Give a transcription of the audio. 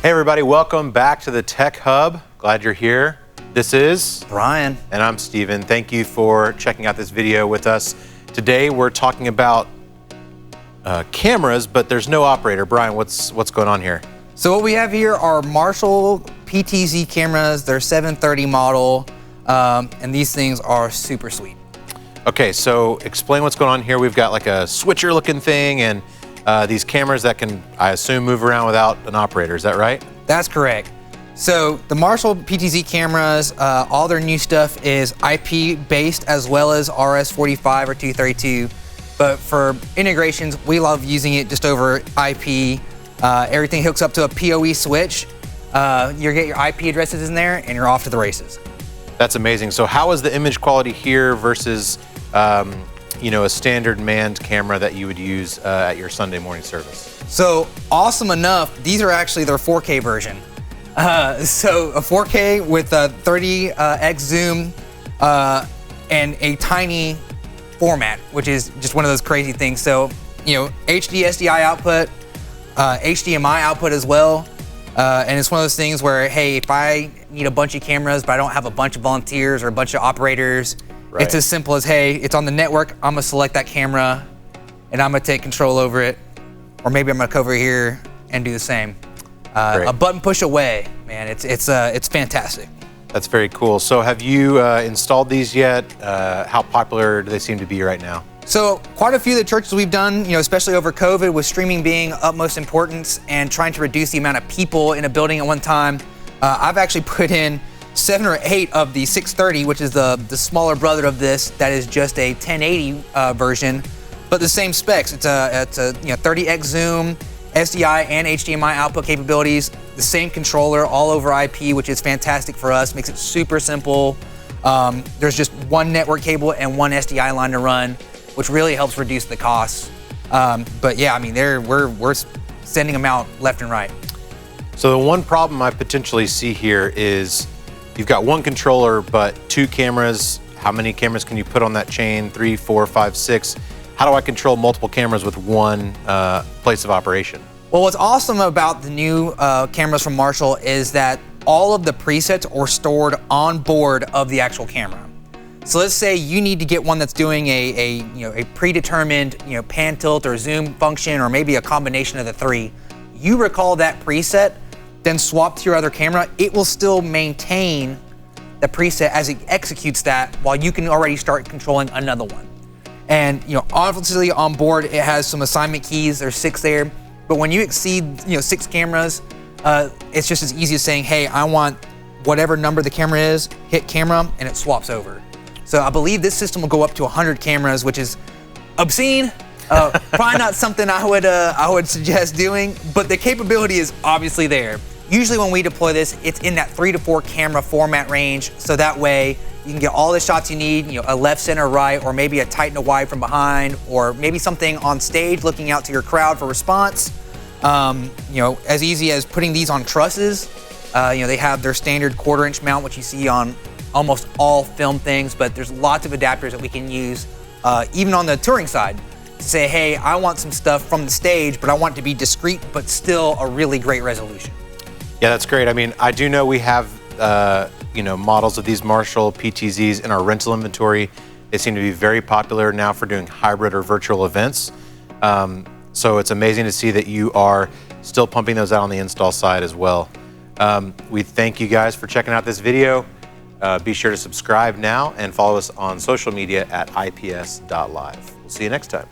Hey everybody, welcome back to the Tech Hub. Glad you're here. This is Brian. And I'm Steven. Thank you for checking out this video with us. Today we're talking about cameras, but there's no operator. Brian, what's going on here? So what we have here are Marshall PTZ cameras. They're 730 model, and these things are super sweet. Okay, so explain what's going on here. We've got like a switcher looking thing and these cameras that can, I assume, move around without an operator. Is that right? That's correct. So the Marshall PTZ cameras, all their new stuff is IP based as well as RS-45 or 232. But for integrations, we love using it just over IP. Everything hooks up to a PoE switch. You get your IP addresses in there and you're off to the races. That's amazing. So how is the image quality here versus a standard manned camera that you would use at your Sunday morning service? So awesome enough, these are actually their 4K version. So a 4K with a 30x zoom and a tiny format, which is just one of those crazy things. So, HD SDI output, HDMI output as well. And it's one of those things where, hey, if I need a bunch of cameras, but I don't have a bunch of volunteers or a bunch of operators, right. It's as simple as, hey, it's on the network, I'm gonna select that camera and I'm gonna take control over it. Or maybe I'm gonna come over here and do the same. A button push away, man, it's fantastic. That's very cool. So have you installed these yet? How popular do they seem to be right now? So quite a few of the churches we've done, especially over COVID, with streaming being utmost importance and trying to reduce the amount of people in a building at one time, I've actually put in 7 or 8 of the 630, which is the smaller brother of this, that is just a 1080 version, but the same specs. It's a 30x zoom, SDI and HDMI output capabilities, the same controller all over IP, which is fantastic for us, makes it super simple. There's just one network cable and one SDI line to run, which really helps reduce the costs. But yeah, I mean, we're sending them out left and right. So the one problem I potentially see here is you've got one controller, but 2 cameras. How many cameras can you put on that chain? 3, 4, 5, 6. How do I control multiple cameras with one place of operation? Well, what's awesome about the new cameras from Marshall is that all of the presets are stored on board of the actual camera. So let's say you need to get one that's doing a predetermined pan tilt or zoom function, or maybe a combination of the 3. You recall that preset, then swap to your other camera. It will still maintain the preset as it executes that, while you can already start controlling another one. And obviously on board it has some assignment keys. There's 6 there, but when you exceed 6 cameras, it's just as easy as saying, hey, I want whatever number the camera is, hit camera, and it swaps over. So I believe this system will go up to 100 cameras, which is obscene. Probably not something I would suggest doing, but the capability is obviously there. Usually when we deploy this, it's in that 3 to 4 camera format range, so that way you can get all the shots you need, a left, center, right, or maybe a tight and a wide from behind, or maybe something on stage looking out to your crowd for response. As easy as putting these on trusses. They have their standard 1/4 inch mount, which you see on almost all film things, but there's lots of adapters that we can use, even on the touring side, to say, hey, I want some stuff from the stage, but I want it to be discreet, but still a really great resolution. Yeah, that's great. I mean, I do know we have models of these Marshall PTZs in our rental inventory. They seem to be very popular now for doing hybrid or virtual events. So it's amazing to see that you are still pumping those out on the install side as well. We thank you guys for checking out this video. Be sure to subscribe now and follow us on social media at ips.live. We'll see you next time.